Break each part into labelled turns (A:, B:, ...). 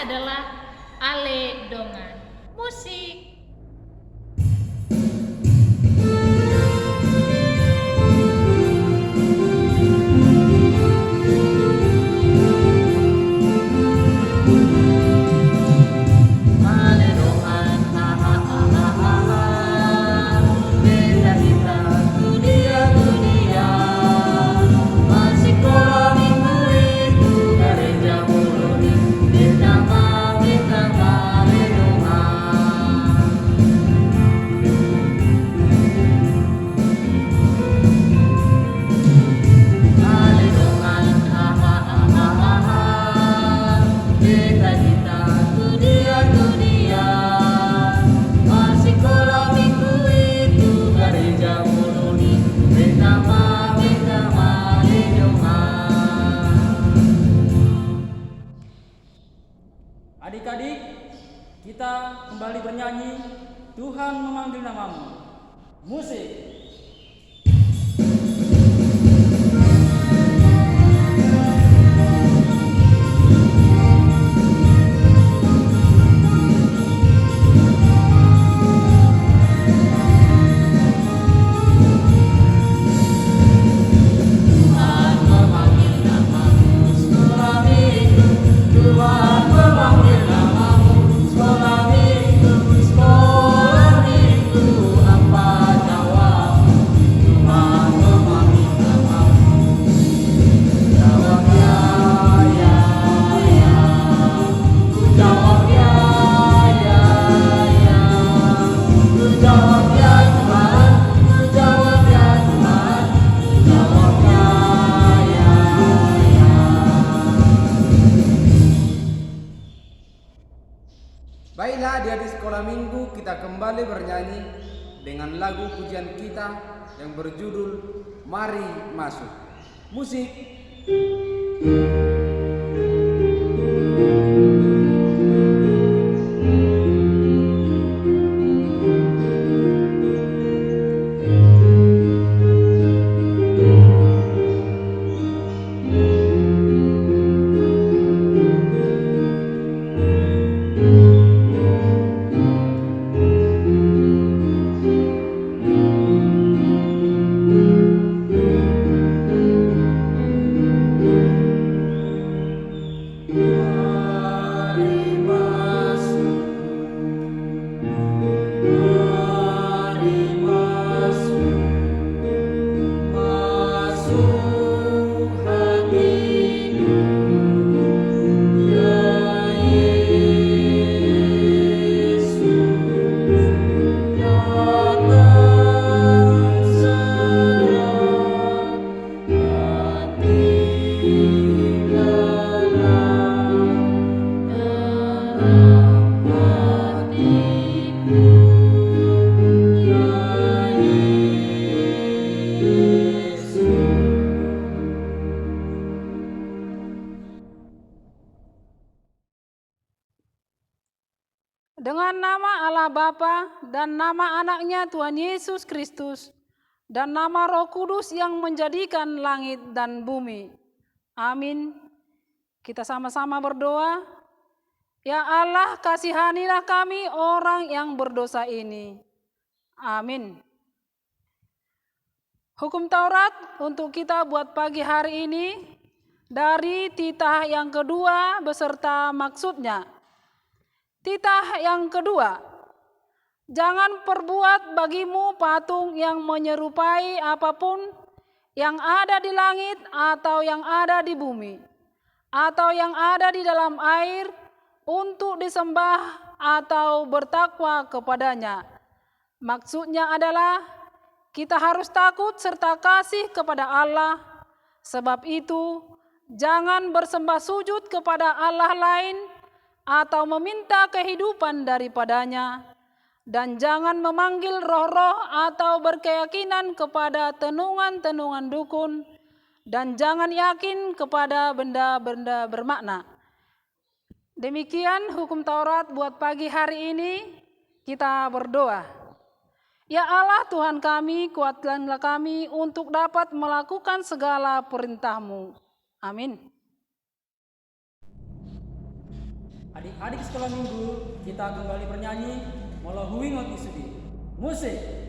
A: adalah Ale Dongan. Musik.
B: Adik-adik, kita kembali bernyanyi Tuhan memanggil namamu. Musik.
C: Baiklah, di sekolah minggu kita kembali bernyanyi dengan lagu pujian kita yang berjudul Mari Masuk. Musik.
D: Dengan nama Allah Bapa dan nama anaknya Tuhan Yesus Kristus dan nama Roh Kudus yang menjadikan langit dan bumi. Amin. Kita sama-sama berdoa. Ya Allah, kasihanilah kami orang yang berdosa ini. Amin. Hukum Taurat untuk kita buat pagi hari ini dari titah yang kedua beserta maksudnya. Titah yang kedua, jangan perbuat bagimu patung yang menyerupai apapun yang ada di langit atau yang ada di bumi, atau yang ada di dalam air untuk disembah atau bertakwa kepadanya. Maksudnya adalah kita harus takut serta kasih kepada Allah. Sebab itu, jangan bersembah sujud kepada Allah lain atau meminta kehidupan daripadanya, dan jangan memanggil roh-roh atau berkeyakinan kepada tenungan-tenungan dukun, dan jangan yakin kepada benda-benda bermakna. Demikian hukum Taurat buat pagi hari ini. Kita berdoa. Ya Allah Tuhan kami, kuatkanlah kami untuk dapat melakukan segala perintah-Mu. Amin.
B: Adik-adik sekolah minggu, kita kembali bernyanyi Molo Huwingot Isudi. Musik.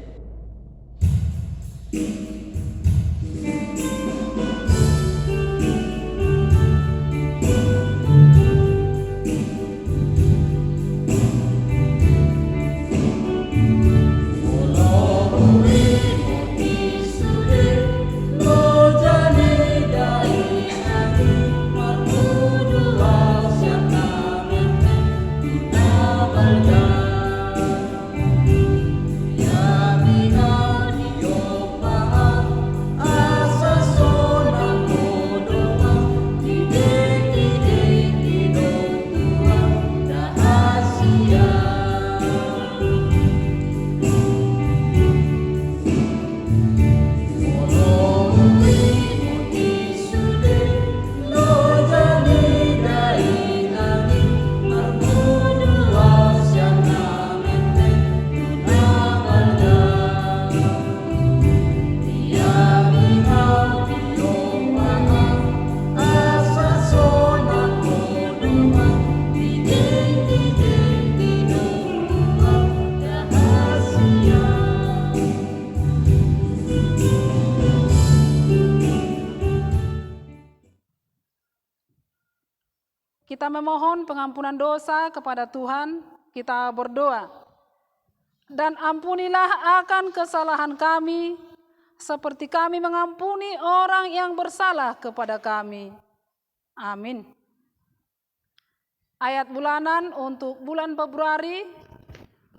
D: Kita memohon pengampunan dosa kepada Tuhan, kita berdoa. Dan ampunilah akan kesalahan kami, seperti kami mengampuni orang yang bersalah kepada kami. Amin. Ayat bulanan untuk bulan Februari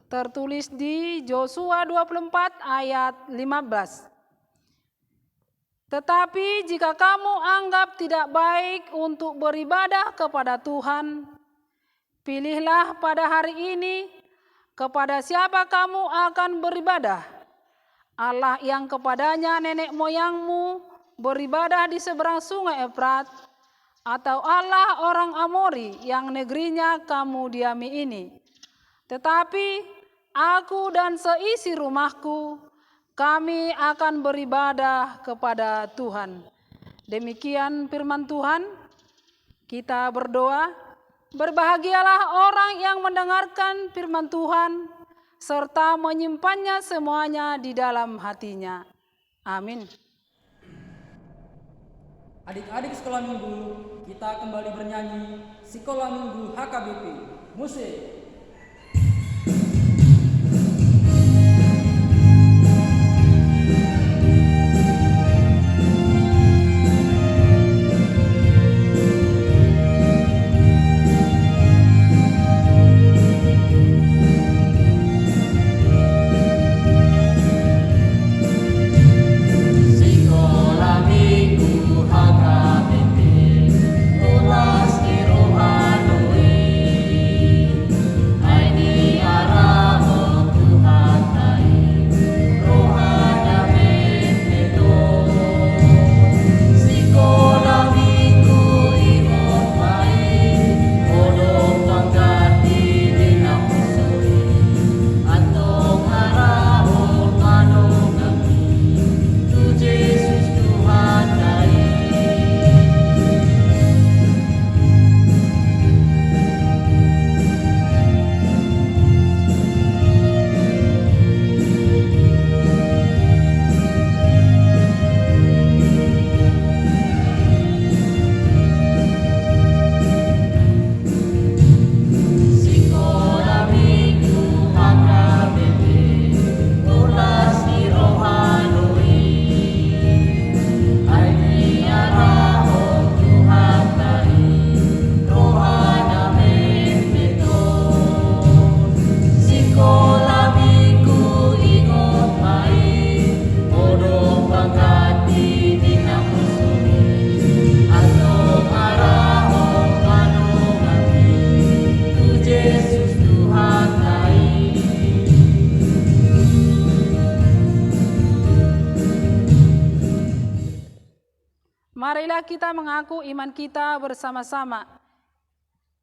D: tertulis di Yosua 24 ayat 15. Tetapi jika kamu anggap tidak baik untuk beribadah kepada Tuhan, pilihlah pada hari ini kepada siapa kamu akan beribadah. Allah yang kepadanya nenek moyangmu beribadah di seberang sungai Efrat, atau Allah orang Amori yang negerinya kamu diami ini. Tetapi aku dan seisi rumahku, kami akan beribadah kepada Tuhan. Demikian firman Tuhan. Kita berdoa, berbahagialah orang yang mendengarkan firman Tuhan, serta menyimpannya semuanya di dalam hatinya. Amin.
B: Adik-adik sekolah minggu, kita kembali bernyanyi Sekolah Minggu HKBP. Musik.
D: Marilah kita mengaku iman kita bersama-sama.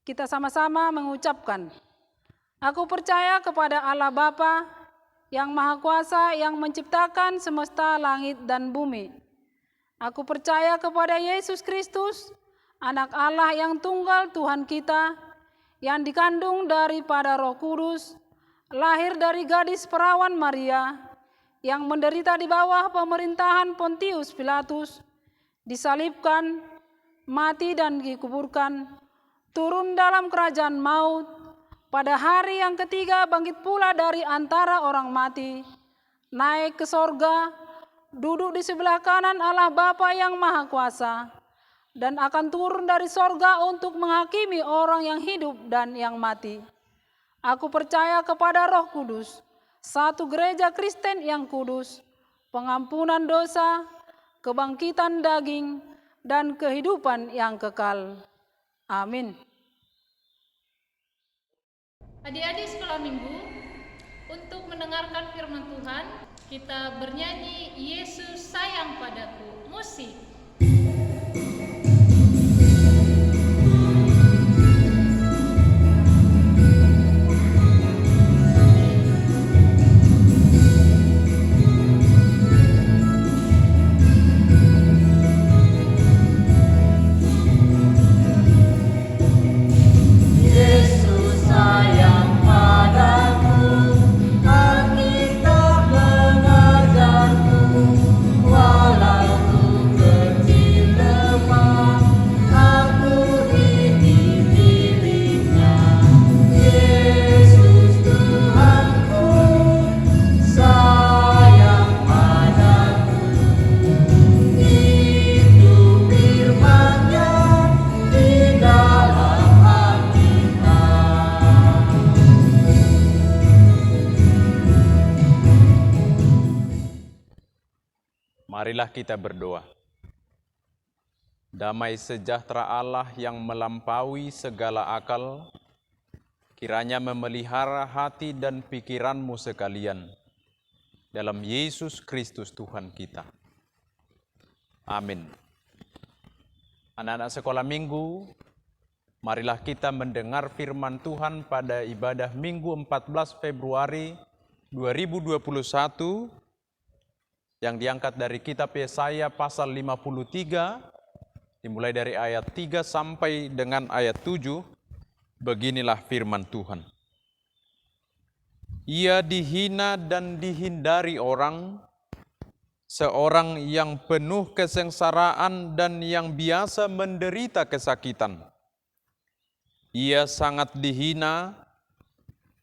D: Kita sama-sama mengucapkan, aku percaya kepada Allah Bapa yang Maha Kuasa yang menciptakan semesta langit dan bumi. Aku percaya kepada Yesus Kristus, Anak Allah yang tunggal Tuhan kita, yang dikandung daripada Roh Kudus, lahir dari gadis perawan Maria, yang menderita di bawah pemerintahan Pontius Pilatus, disalibkan, mati dan dikuburkan, turun dalam kerajaan maut, pada hari yang ketiga bangkit pula dari antara orang mati, naik ke sorga, duduk di sebelah kanan Allah Bapa yang Maha Kuasa, dan akan turun dari sorga untuk menghakimi orang yang hidup dan yang mati. Aku percaya kepada Roh Kudus, satu gereja Kristen yang kudus, pengampunan dosa, kebangkitan daging, dan kehidupan yang kekal. Amin.
A: Adik-adik sekolah minggu, untuk mendengarkan firman Tuhan, kita bernyanyi Yesus sayang padaku. Musik.
E: Marilah kita berdoa. Damai sejahtera Allah yang melampaui segala akal, kiranya memelihara hati dan pikiranmu sekalian, dalam Yesus Kristus Tuhan kita. Amin. Anak-anak sekolah minggu, marilah kita mendengar firman Tuhan pada ibadah Minggu 14 Februari 2021, yang diangkat dari kitab Yesaya pasal 53, dimulai dari ayat 3 sampai dengan ayat 7, beginilah firman Tuhan. Ia dihina dan dihindari orang, seorang yang penuh kesengsaraan dan yang biasa menderita kesakitan. Ia sangat dihina,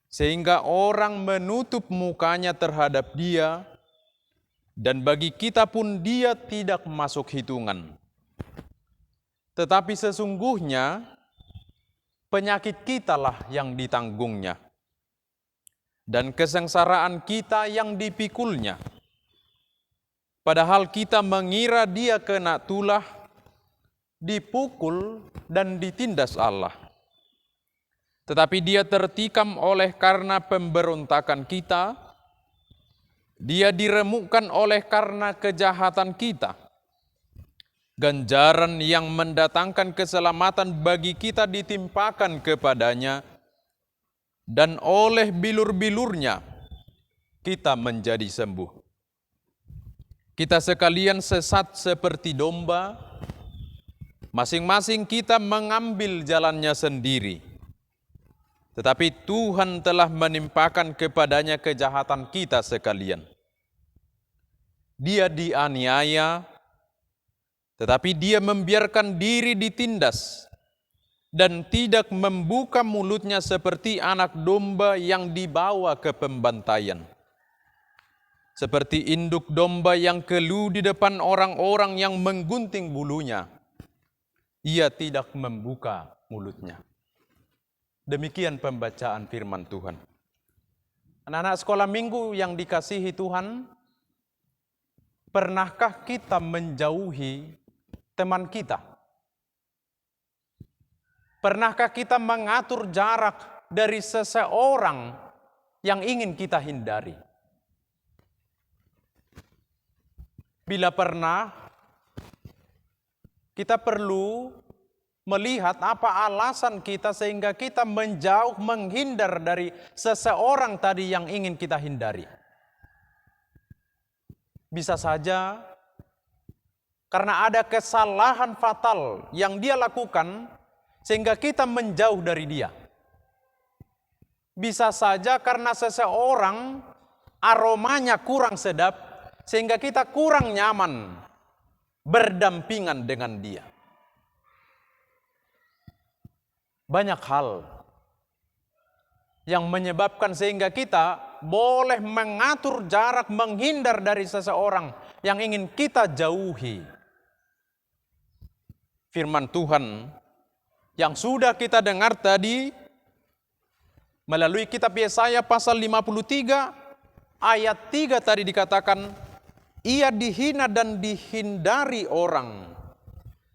E: sehingga orang menutup mukanya terhadap dia, dan bagi kita pun dia tidak masuk hitungan. Tetapi sesungguhnya penyakit kitalah yang ditanggungnya, dan kesengsaraan kita yang dipikulnya. Padahal kita mengira dia kena tulah, dipukul dan ditindas Allah. Tetapi dia tertikam oleh karena pemberontakan kita, dia diremukkan oleh karena kejahatan kita. Ganjaran yang mendatangkan keselamatan bagi kita ditimpakan kepadanya, dan oleh bilur-bilurnya kita menjadi sembuh. Kita sekalian sesat seperti domba, masing-masing kita mengambil jalannya sendiri. Tetapi Tuhan telah menimpakan kepadanya kejahatan kita sekalian. Dia dianiaya, tetapi dia membiarkan diri ditindas dan tidak membuka mulutnya seperti anak domba yang dibawa ke pembantaian. Seperti induk domba yang keluh di depan orang-orang yang menggunting bulunya, ia tidak membuka mulutnya. Demikian pembacaan firman Tuhan. Anak-anak sekolah minggu yang dikasihi Tuhan, pernahkah kita menjauhi teman kita? Pernahkah kita mengatur jarak dari seseorang yang ingin kita hindari? Bila pernah, kita perlu melihat apa alasan kita sehingga kita menjauh, menghindar dari seseorang tadi yang ingin kita hindari. Bisa saja karena ada kesalahan fatal yang dia lakukan sehingga kita menjauh dari dia. Bisa saja karena seseorang aromanya kurang sedap, sehingga kita kurang nyaman berdampingan dengan dia. Banyak hal yang menyebabkan sehingga kita boleh mengatur jarak, menghindar dari seseorang yang ingin kita jauhi. Firman Tuhan yang sudah kita dengar tadi melalui kitab Yesaya pasal 53 ayat 3 tadi dikatakan, ia dihina dan dihindari orang,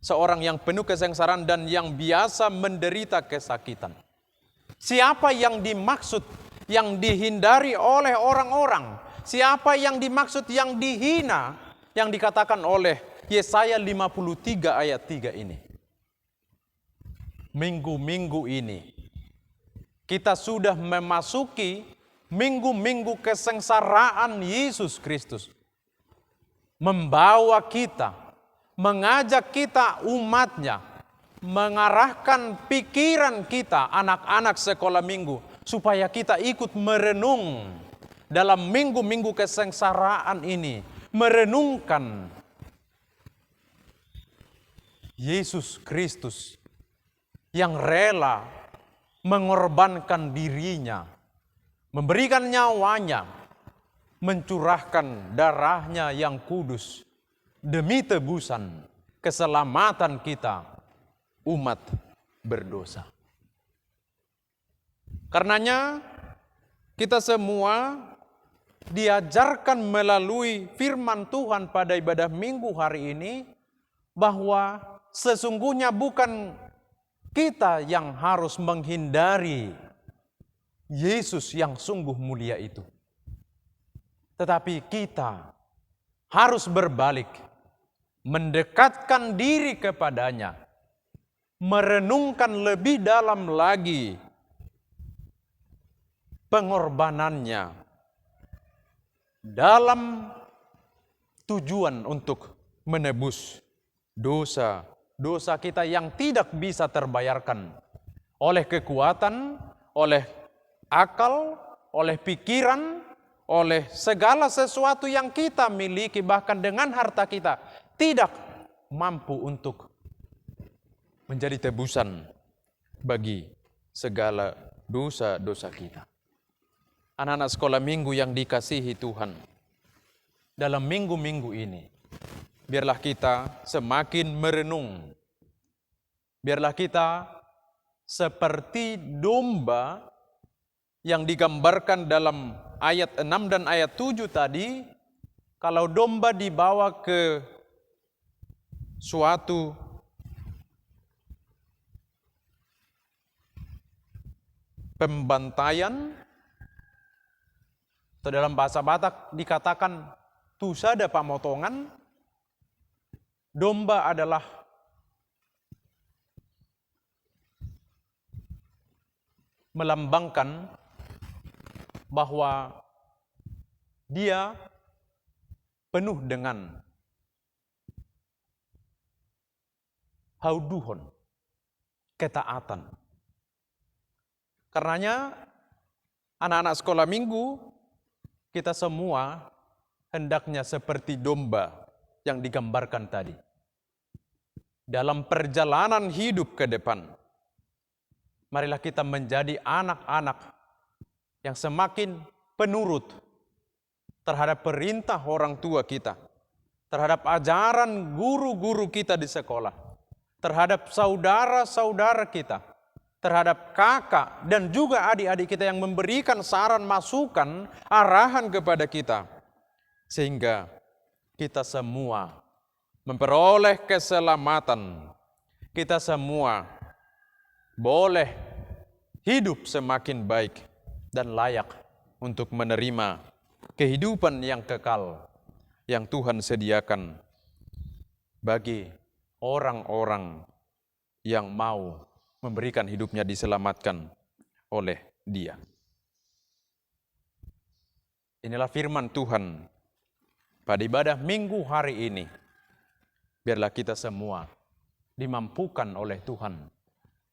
E: seorang yang penuh kesengsaraan dan yang biasa menderita kesakitan. Siapa yang dimaksud yang dihindari oleh orang-orang? Siapa yang dimaksud yang dihina yang dikatakan oleh Yesaya 53 ayat 3 ini? Minggu-minggu ini kita sudah memasuki minggu-minggu kesengsaraan Yesus Kristus. Membawa kita, mengajak kita umatnya, mengarahkan pikiran kita anak-anak sekolah minggu supaya kita ikut merenung dalam minggu-minggu kesengsaraan ini, merenungkan Yesus Kristus yang rela mengorbankan dirinya, memberikan nyawanya, mencurahkan darahnya yang kudus demi tebusan keselamatan kita, umat berdosa. Karenanya kita semua diajarkan melalui firman Tuhan pada ibadah minggu hari ini bahwa sesungguhnya bukan kita yang harus menghindari Yesus yang sungguh mulia itu, tetapi kita harus berbalik, mendekatkan diri kepadanya, merenungkan lebih dalam lagi pengorbanannya dalam tujuan untuk menebus dosa kita yang tidak bisa terbayarkan oleh kekuatan, oleh akal, oleh pikiran, oleh segala sesuatu yang kita miliki, bahkan dengan harta kita tidak mampu untuk menjadi tebusan bagi segala dosa-dosa kita. Anak-anak sekolah minggu yang dikasihi Tuhan, dalam minggu-minggu ini, biarlah kita semakin merenung. Biarlah kita seperti domba yang digambarkan dalam ayat 6 dan ayat 7 tadi. Kalau domba dibawa ke suatu pembantaian, atau dalam bahasa Batak dikatakan tusada pamotongan, domba adalah melambangkan bahwa dia penuh dengan hauduhon, ketaatan. Karenanya anak-anak sekolah minggu, kita semua hendaknya seperti domba yang digambarkan tadi. Dalam perjalanan hidup ke depan, marilah kita menjadi anak-anak yang semakin penurut terhadap perintah orang tua kita, terhadap ajaran guru-guru kita di sekolah, terhadap saudara-saudara kita, terhadap kakak dan juga adik-adik kita yang memberikan saran, masukan, arahan kepada kita, sehingga kita semua memperoleh keselamatan. Kita semua boleh hidup semakin baik dan layak untuk menerima kehidupan yang kekal yang Tuhan sediakan bagi orang-orang yang mau memberikan hidupnya diselamatkan oleh Dia. Inilah firman Tuhan pada ibadah minggu hari ini. Biarlah kita semua dimampukan oleh Tuhan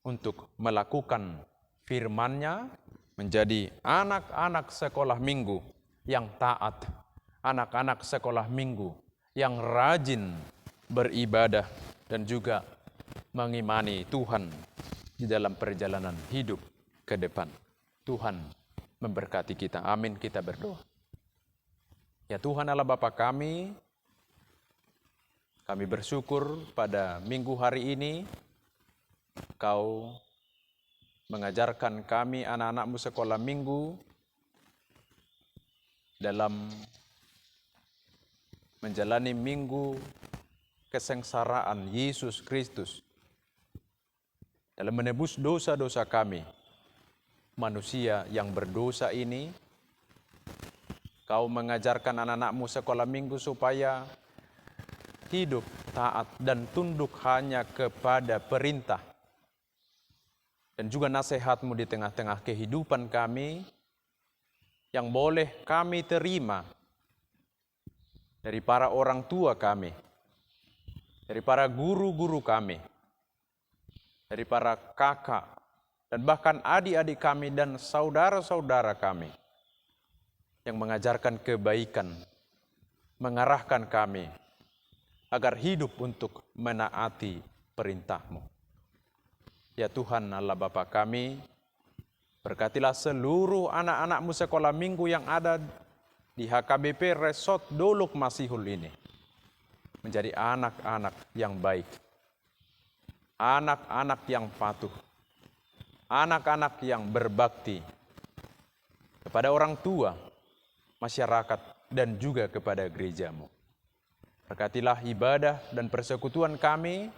E: untuk melakukan firman-Nya, menjadi anak-anak sekolah minggu yang taat, anak-anak sekolah minggu yang rajin beribadah dan juga mengimani Tuhan di dalam perjalanan hidup ke depan. Tuhan memberkati kita. Amin. Kita berdoa. Ya Tuhan Allah Bapa kami bersyukur pada minggu hari ini Kau mengajarkan kami anak-anak-Mu sekolah minggu dalam menjalani minggu kesengsaraan Yesus Kristus, dalam menebus dosa-dosa kami, manusia yang berdosa ini. Kau mengajarkan anak-anak-Mu sekolah minggu supaya hidup taat dan tunduk hanya kepada perintah dan juga nasihat-Mu di tengah-tengah kehidupan kami yang boleh kami terima dari para orang tua kami, dari para guru-guru kami, dari para kakak, dan bahkan adik-adik kami dan saudara-saudara kami yang mengajarkan kebaikan, mengarahkan kami agar hidup untuk menaati perintah-Mu. Ya Tuhan Allah Bapa kami, berkatilah seluruh anak-anak-Mu sekolah minggu yang ada di HKBP Resort Dolok Masihul ini menjadi anak-anak yang baik, anak-anak yang patuh, anak-anak yang berbakti kepada orang tua, masyarakat, dan juga kepada gereja-Mu. Berkatilah ibadah dan persekutuan kami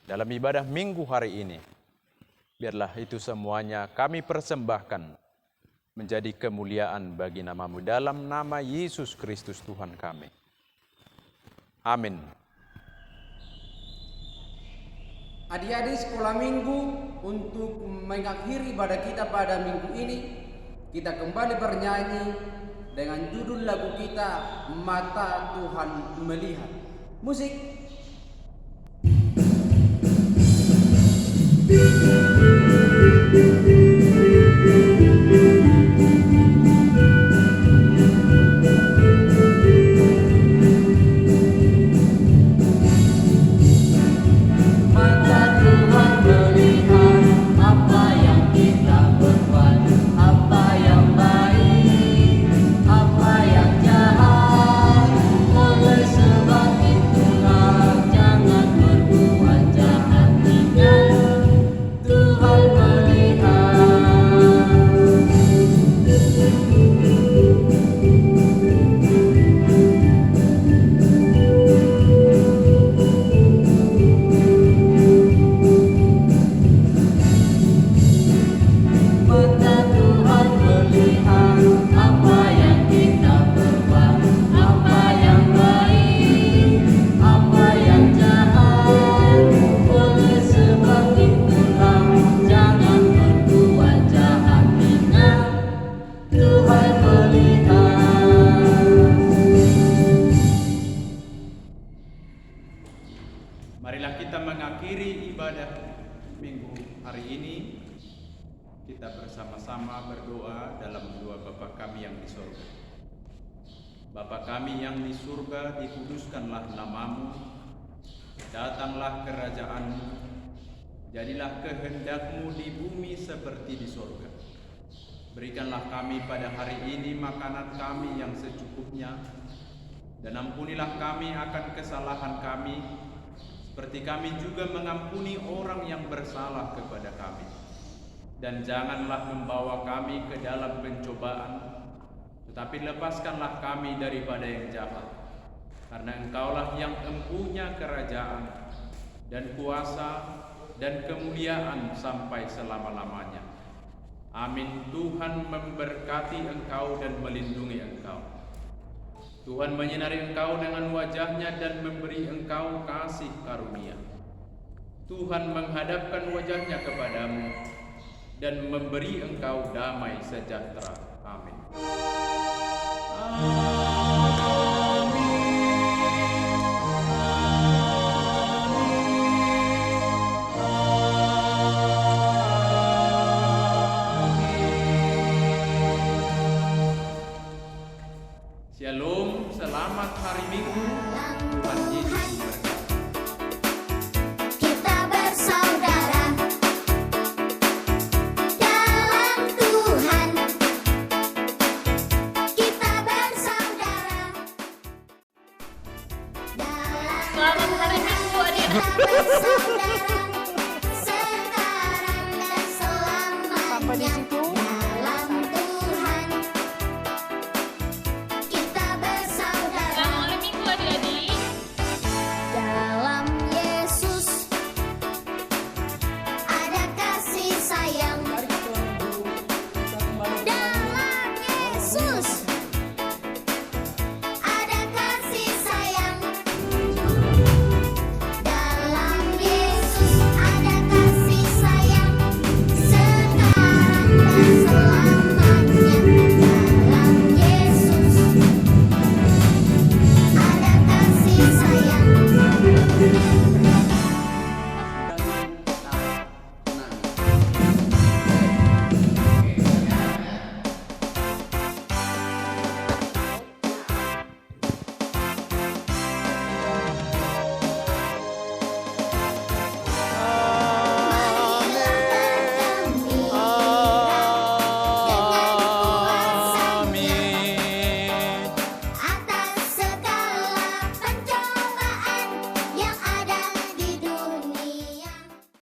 E: dalam ibadah minggu hari ini. Biarlah itu semuanya kami persembahkan menjadi kemuliaan bagi nama-Mu dalam nama Yesus Kristus Tuhan kami. Amin.
C: Adik-adik sekolah minggu, untuk mengakhiri ibadah kita pada minggu ini, kita kembali bernyanyi dengan judul lagu kita, Mata Tuhan Melihat. Musik.
E: Marilah kita mengakhiri ibadah minggu hari ini. Kita bersama-sama berdoa dalam doa Bapa kami yang di surga. Bapa kami yang di surga, dikuduskanlah nama-Mu, datanglah kerajaan-Mu, jadilah kehendak-Mu di bumi seperti di surga. Berikanlah kami pada hari ini makanan kami yang secukupnya, dan ampunilah kami akan kesalahan kami, seperti kami juga mengampuni orang yang bersalah kepada kami. Dan janganlah membawa kami ke dalam pencobaan, tetapi lepaskanlah kami daripada yang jahat. Karena Engkaulah yang empunya kerajaan dan kuasa dan kemuliaan sampai selama-lamanya. Amin. Tuhan memberkati engkau dan melindungi engkau. Tuhan menyinari engkau dengan wajah-Nya dan memberi engkau kasih karunia. Tuhan menghadapkan wajah-Nya kepadamu dan memberi engkau damai sejahtera. Amin.